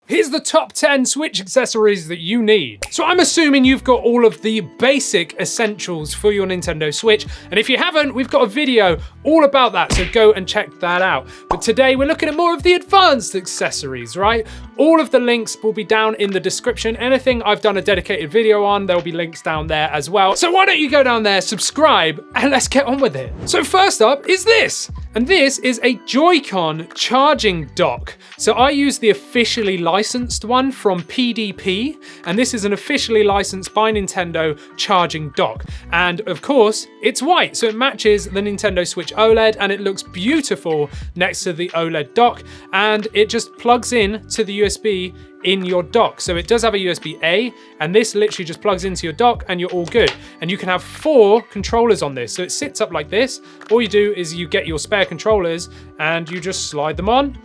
Here's the top 10 Switch accessories that you need. So I'm assuming you've got all of the basic essentials for your Nintendo Switch. And if you haven't, we've got a video all about that, so go and check that out. But today we're looking at more of the advanced accessories, right? All of the links will be down in the description. Anything I've done a dedicated video on, there'll be links down there as well. So why don't you go down there, subscribe, and let's get on with it. So first up is this. And this is a Joy-Con charging dock. So I use the officially licensed one from PDP, and this is an officially licensed by Nintendo charging dock. And of course, it's white, so it matches the Nintendo Switch OLED, and it looks beautiful next to the OLED dock, and it just plugs in to the USB in your dock. So it does have a USB-A, and this literally just plugs into your dock and you're all good. And you can have 4 controllers on this. So it sits up like this. All you do is you get your spare controllers and you just slide them on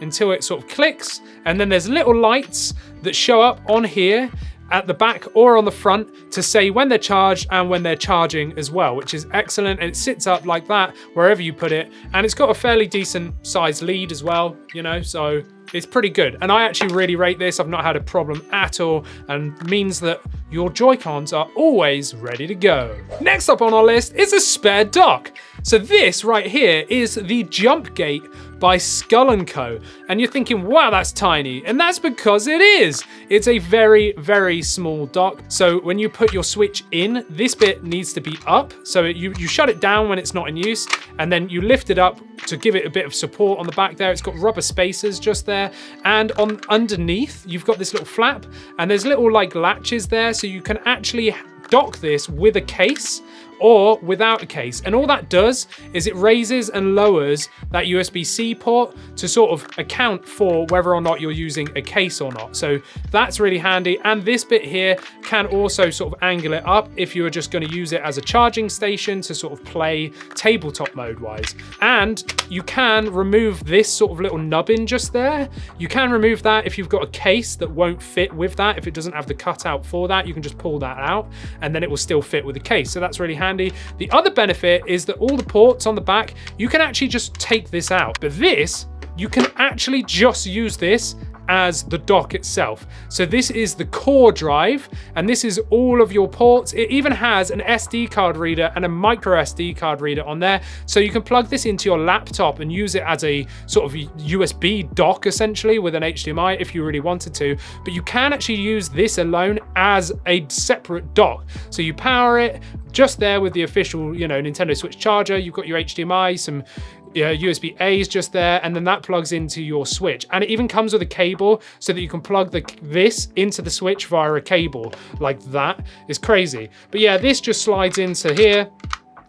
until it sort of clicks. And then there's little lights that show up on here at the back or on the front to say when they're charged and when they're charging as well, which is excellent. And it sits up like that wherever you put it. And it's got a fairly decent sized lead as well, you know, so it's pretty good. And I actually really rate this. I've not had a problem at all, and means that your Joy-Cons are always ready to go. Next up on our list is a spare dock. So this right here is the JumpGate by Skull & Co. And you're thinking, wow, that's tiny. And that's because it is. It's a very, very small dock. So when you put your Switch in, this bit needs to be up. So you shut it down when it's not in use, and then you lift it up to give it a bit of support on the back there. It's got rubber spacers just there. And on underneath, you've got this little flap, and there's little like latches there. So you can actually dock this with a case or without a case. And all that does is it raises and lowers that USB-C port to sort of account for whether or not you're using a case or not. So that's really handy. And this bit here can also sort of angle it up if you are just going to use it as a charging station to sort of play tabletop mode wise. And you can remove this sort of little nubbin just there. You can remove that if you've got a case that won't fit with that. If it doesn't have the cutout for that, you can just pull that out and then it will still fit with the case. So that's really handy. The other benefit is that all the ports on the back, you can actually just take this out. But this, you can actually just use this as the dock itself. So this is the core drive, and this is all of your ports. It even has an SD card reader and a microSD card reader on there. So you can plug this into your laptop and use it as a sort of USB dock essentially with an HDMI if you really wanted to. But you can actually use this alone as a separate dock. So you power it just there with the official, you know, Nintendo Switch charger. You've got your HDMI, some USB-A's just there, and then that plugs into your Switch. And it even comes with a cable so that you can plug this into the Switch via a cable like that. It's crazy. But yeah, this just slides into here,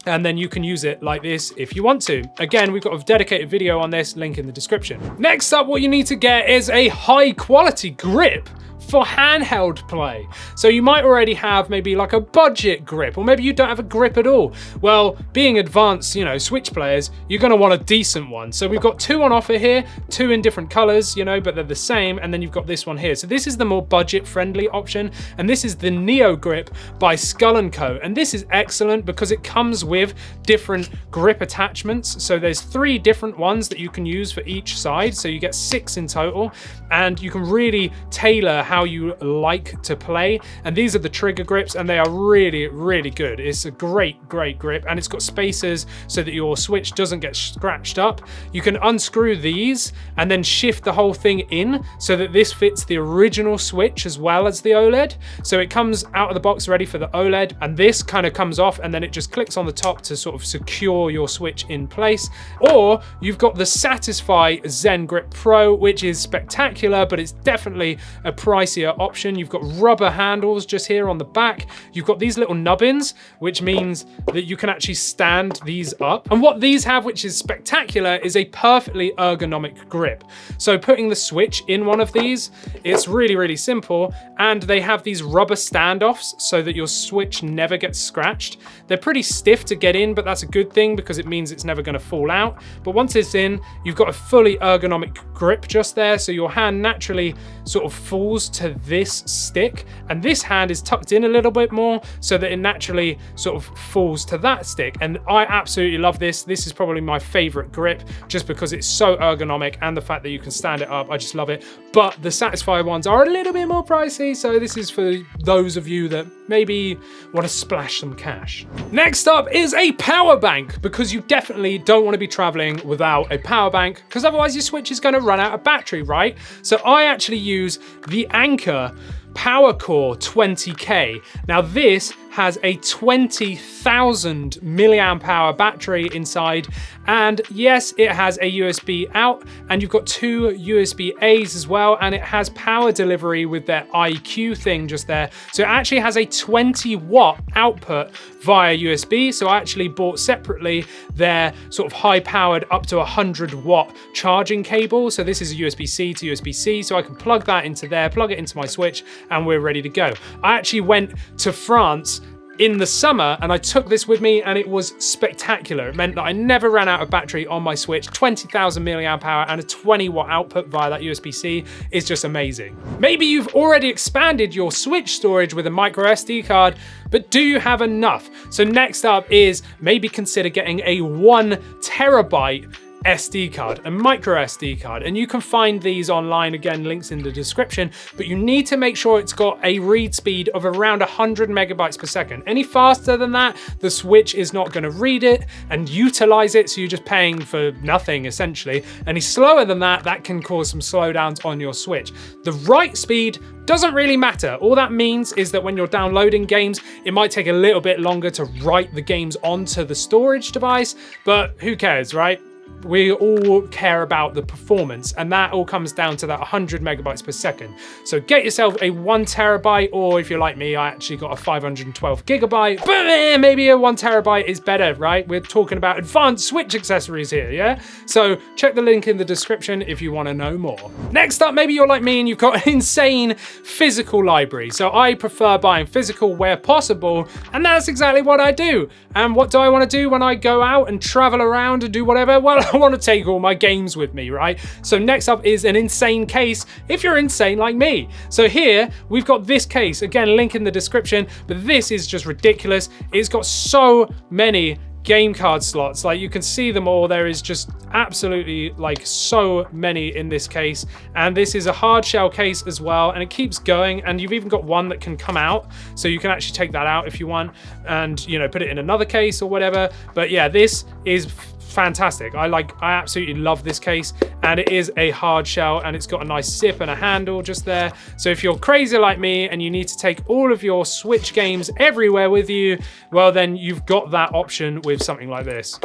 and then you can use it like this if you want to. Again, we've got a dedicated video on this, link in the description. Next up, what you need to get is a high quality grip for handheld play. So you might already have maybe like a budget grip, or maybe you don't have a grip at all. Well, being advanced, you know, Switch players, you're gonna want a decent one. So we've got 2 on offer here, 2 in different colors, you know, but they're the same. And then you've got this one here. So this is the more budget friendly option. And this is the NeoGrip by Skull & Co. And this is excellent because it comes with different grip attachments. So there's 3 different ones that you can use for each side. So you get 6 in total, and you can really tailor how you like to play. And these are the trigger grips, and they are really, really good. It's a great grip, and it's got spacers so that your Switch doesn't get scratched up. You can unscrew these and then shift the whole thing in so that this fits the original Switch as well as the OLED. So it comes out of the box ready for the OLED, and this kind of comes off and then it just clicks on the top to sort of secure your Switch in place. Or you've got the Satisfye ZenGrip Pro, which is spectacular, but it's definitely a pricier option. You've got rubber handles just here on the back. You've got these little nubbins, which means that you can actually stand these up. And what these have, which is spectacular, is a perfectly ergonomic grip. So putting the Switch in one of these, it's really, really simple. And they have these rubber standoffs so that your Switch never gets scratched. They're pretty stiff to get in, but that's a good thing because it means it's never going to fall out. But once it's in, you've got a fully ergonomic grip just there. So your hand naturally sort of falls to this stick, and this hand is tucked in a little bit more so that it naturally sort of falls to that stick. And I absolutely love this. This is probably my favorite grip just because it's so ergonomic, and the fact that you can stand it up, I just love it. But the Satisfye ones are a little bit more pricey, so this is for those of you that maybe want to splash some cash. Next up is a power bank, because you definitely don't want to be traveling without a power bank, because otherwise your Switch is going to run out of battery, right? So I actually use the Anker PowerCore 20K. Now this has a 20,000 milliamp hour battery inside, and yes, it has a USB out, and you've got two USB A's as well, and it has power delivery with their IQ thing just there. So it actually has a 20 watt output via USB. So I actually bought separately their sort of high powered up to 100 watt charging cable. So this is a USB-C to USB-C, so I can plug that into there, plug it into my Switch, and we're ready to go. I actually went to France in the summer and I took this with me, and it was spectacular. It meant that I never ran out of battery on my Switch. 20,000 milliamp hour and a 20 watt output via that USB-C is just amazing. Maybe you've already expanded your Switch storage with a microSD card, but do you have enough? So next up is maybe consider getting a 1 terabyte SD card, a micro SD card, and you can find these online, again, links in the description, but you need to make sure it's got a read speed of around 100 megabytes per second. Any faster than that, the Switch is not going to read it and utilize it, so you're just paying for nothing essentially. Any slower than that, that can cause some slowdowns on your Switch. The write speed doesn't really matter. All that means is that when you're downloading games, it might take a little bit longer to write the games onto the storage device, but who cares, right? We all care about the performance, and that all comes down to that 100 megabytes per second. So get yourself a 1 terabyte, or if you're like me, I actually got a 512 gigabyte, but maybe a 1 terabyte is better, right? We're talking about advanced Switch accessories here, yeah? So check the link in the description if you want to know more. Next up, maybe you're like me and you've got an insane physical library. So I prefer buying physical where possible, and that's exactly what I do. And what do I want to do when I go out and travel around and do whatever? Well, I want to take all my games with me, right? So next up is an insane case, if you're insane like me. So here we've got this case, again, link in the description, but this is just ridiculous. It's got so many game card slots, like you can see them all. There is just absolutely like so many in this case, and this is a hard shell case as well, and it keeps going, and you've even got one that can come out, so you can actually take that out if you want and, you know, put it in another case or whatever. But yeah, this is fantastic. I absolutely love this case, and it is a hard shell, and it's got a nice zip and a handle just there. So if you're crazy like me and you need to take all of your Switch games everywhere with you, well, then you've got that option with something like this.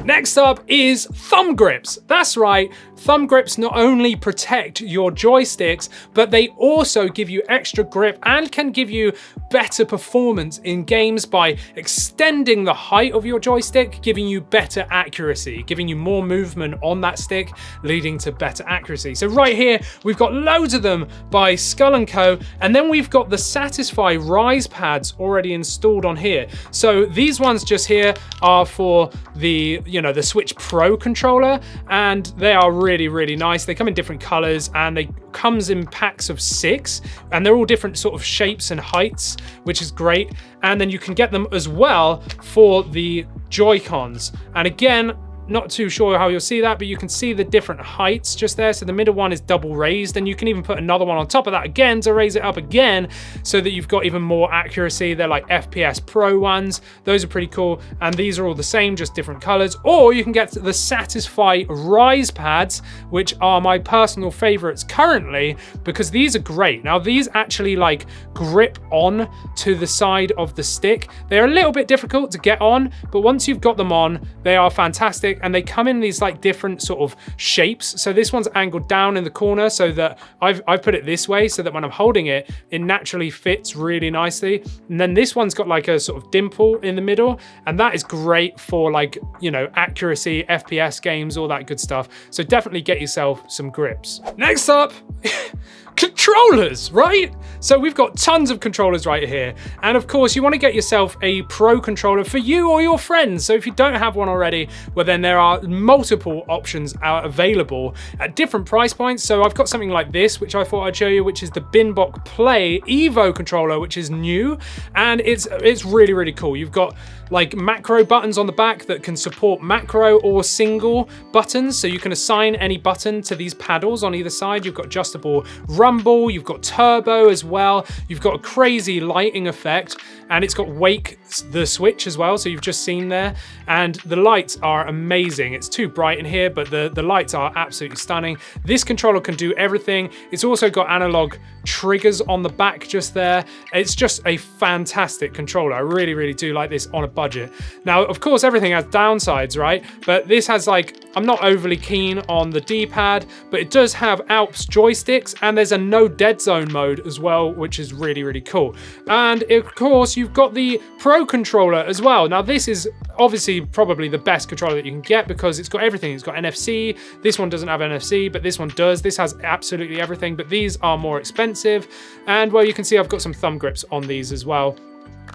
Next up is thumb grips. That's right, thumb grips not only protect your joysticks, but they also give you extra grip and can give you better performance in games by extending the height of your joystick, giving you better accuracy, giving you more movement on that stick, leading to better accuracy. So right here, we've got loads of them by Skull & Co, and then we've got the Satisfye Rise pads already installed on here. So these ones just here are for the, you know, the Switch Pro controller, and they are really, really nice. They come in different colors, and they comes in packs of 6, and they're all different sort of shapes and heights, which is great. And then you can get them as well for the Joy-Cons. And again, not too sure how you'll see that, but you can see the different heights just there. So the middle one is double raised, and you can even put another one on top of that again to raise it up again so that you've got even more accuracy. They're like FPS Pro ones. Those are pretty cool. And these are all the same, just different colors. Or you can get the Satisfye Rise pads, which are my personal favorites currently, because these are great. Now, these actually like grip on to the side of the stick. They're a little bit difficult to get on, but once you've got them on, they are fantastic. And they come in these like different sort of shapes. So this one's angled down in the corner, so that I've put it this way so that when I'm holding it, it naturally fits really nicely. And then this one's got like a sort of dimple in the middle, and that is great for like, you know, accuracy, FPS games, all that good stuff. So definitely get yourself some grips. Next up, controllers, right? So we've got tons of controllers right here. And of course, you want to get yourself a pro controller for you or your friends. So if you don't have one already, well then there are multiple options available at different price points. So I've got something like this, which I thought I'd show you, which is the Binbok Play Evo controller, which is new. And it's really, really cool. You've got like macro buttons on the back that can support macro or single buttons. So you can assign any button to these paddles on either side. You've got adjustable rumble, you've got turbo as well. You've got a crazy lighting effect, and it's got wake the switch as well. So you've just seen there, and the lights are amazing. It's too bright in here, but the lights are absolutely stunning. This controller can do everything. It's also got analog triggers on the back just there. It's just a fantastic controller. I really, really do like this on a budget. Now, of course, everything has downsides, right? But this has I'm not overly keen on the D-pad, but it does have Alps joysticks, and there's a no dead zone mode as well, which is really, really cool. And of course, you've got the Pro controller as well. Now, this is obviously probably the best controller that you can get because it's got everything. It's got NFC. This one doesn't have NFC, but this one does. This has absolutely everything, but these are more expensive. And well, you can see I've got some thumb grips on these as well.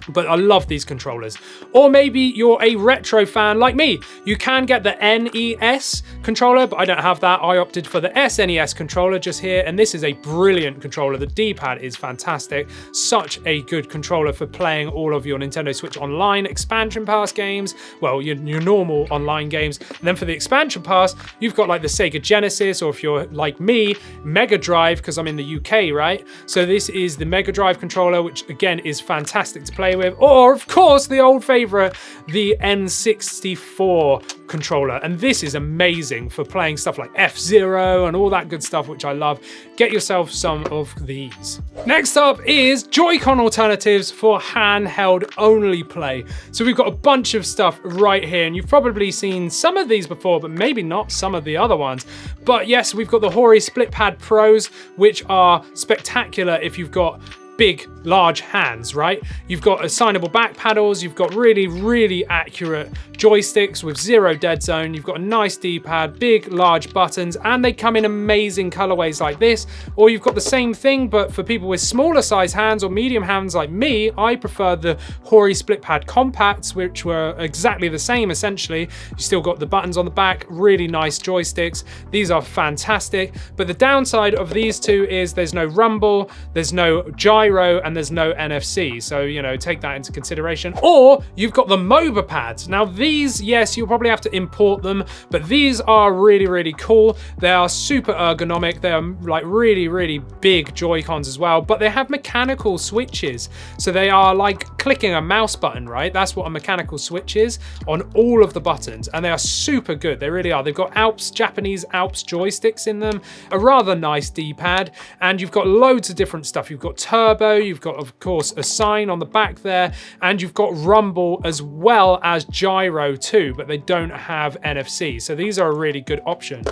But I love these controllers. Or maybe you're a retro fan like me. You can get the NES controller, but I don't have that. I opted for the SNES controller just here, and this is a brilliant controller. The D-pad is fantastic. Such a good controller for playing all of your Nintendo Switch Online expansion pass games. Well, your normal online games. And then for the expansion pass, you've got like the Sega Genesis, or if you're like me, Mega Drive, because I'm in the UK, right? So this is the Mega Drive controller, which again is fantastic to play with. Or of course the old favorite, the N64 controller, and this is amazing for playing stuff like F-Zero and all that good stuff, which I love. Get yourself some of these. Next up is Joy-Con alternatives for handheld only play. So we've got a bunch of stuff right here, and you've probably seen some of these before, but maybe not some of the other ones. But yes, we've got the Hori Split Pad Pros, which are spectacular if you've got big, large hands, right? You've got assignable back paddles, you've got really, really accurate joysticks with zero dead zone, you've got a nice D-pad, big, large buttons, and they come in amazing colorways like this. Or you've got the same thing, but for people with smaller size hands or medium hands like me, I prefer the Hori Split Pad Compacts, which were exactly the same essentially. You still got the buttons on the back, really nice joysticks. These are fantastic, but the downside of these two is there's no rumble, there's no gyro, and there's no NFC. So, you know, take that into consideration. Or you've got the MOBA pads. Now these, yes, you'll probably have to import them, but these are really, really cool. They are super ergonomic. They are like really, really big Joy-Cons as well, but they have mechanical switches. So they are like clicking a mouse button, right? That's what a mechanical switch is on all of the buttons, and they are super good. They really are. They've got Japanese Alps joysticks in them, a rather nice D-pad, and you've got loads of different stuff. You've got turbo, you've got, of course, a sign on the back there, and you've got rumble as well as gyro too, but they don't have NFC. So these are a really good option.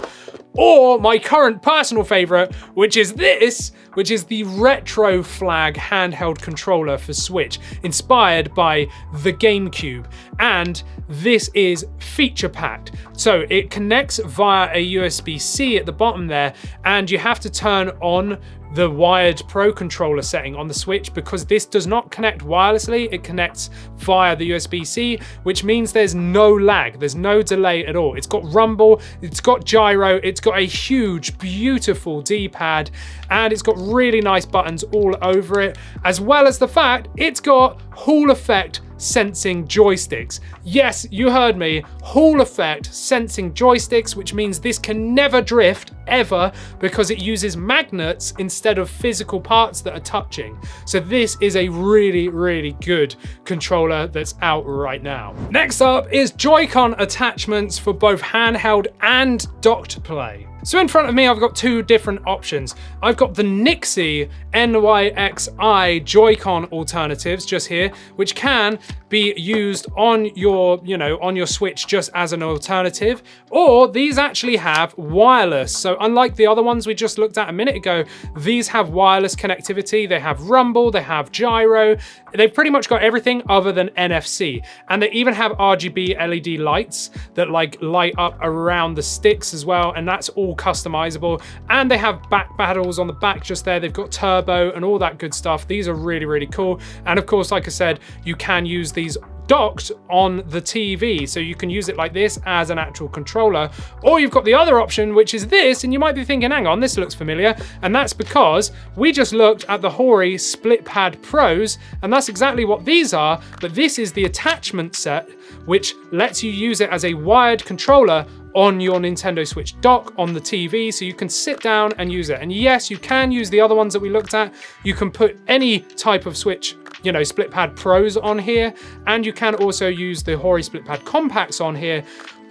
Or my current personal favorite, which is this, which is the Retro Flag handheld controller for Switch, inspired by the GameCube. And this is feature packed. So it connects via a USB-C at the bottom there, and you have to turn on the wired Pro controller setting on the Switch because this does not connect wirelessly, it connects via the USB-C, which means there's no lag, there's no delay at all. It's got rumble, it's got gyro, it's got a huge, beautiful D-pad, and it's got really nice buttons all over it, as well as the fact it's got Hall effect sensing joysticks. Yes, you heard me, Hall effect sensing joysticks, which means this can never drift ever because it uses magnets instead of physical parts that are touching. So this is a really, really good controller that's out right now. Next up is Joy-Con attachments for both handheld and docked play. So in front of me, I've got two different options. I've got the Nixie NYXi Joy-Con alternatives just here, which can be used on your, on your Switch just as an alternative, or these actually have wireless. So unlike the other ones we just looked at a minute ago, these have wireless connectivity. They have rumble, they have gyro. They've pretty much got everything other than NFC. And they even have RGB LED lights that like light up around the sticks as well. And that's all all customizable, and they have back paddles on the back just there. They've got turbo and all that good stuff. These are really, really cool. And of course, like I said, you can use these docked on the TV, so you can use it like this as an actual controller, or you've got the other option, which is this, and you might be thinking, hang on, this looks familiar, and that's because we just looked at the Hori Split Pad Pros, and that's exactly what these are, but this is the attachment set, which lets you use it as a wired controller on your Nintendo Switch dock on the TV, so you can sit down and use it. And yes, you can use the other ones that we looked at. You can put any type of Switch, you know, Split Pad Pros on here, and you can also use the Hori Split Pad Compacts on here.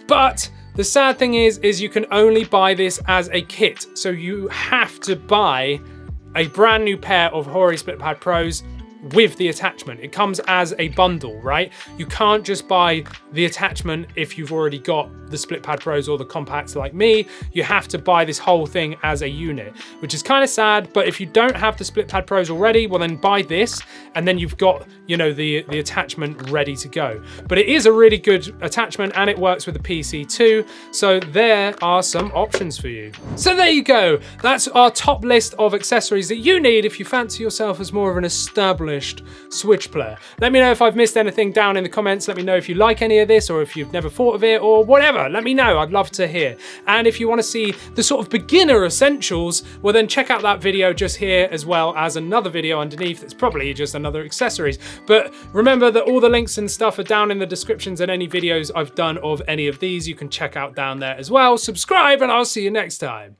But the sad thing is you can only buy this as a kit. So you have to buy a brand new pair of Hori Split Pad Pros with the attachment. It comes as a bundle, right? You can't just buy the attachment if you've already got the Split Pad Pros or the compacts like me. You have to buy this whole thing as a unit, which is kind of sad, but if you don't have the Split Pad Pros already, well then buy this, and then you've got, you know, the attachment ready to go. But it is a really good attachment, and it works with the PC too, so there are some options for you. So there you go. That's our top list of accessories that you need if you fancy yourself as more of an established Switch player. Let me know if I've missed anything down in the comments. Let me know if you like any of this, or if you've never thought of it, or whatever. Let me know. I'd love to hear. And if you want to see the sort of beginner essentials, well then check out that video just here, as well as another video underneath that's probably just another accessories. But remember that all the links and stuff are down in the descriptions, and any videos I've done of any of these you can check out down there as well. Subscribe, and I'll see you next time.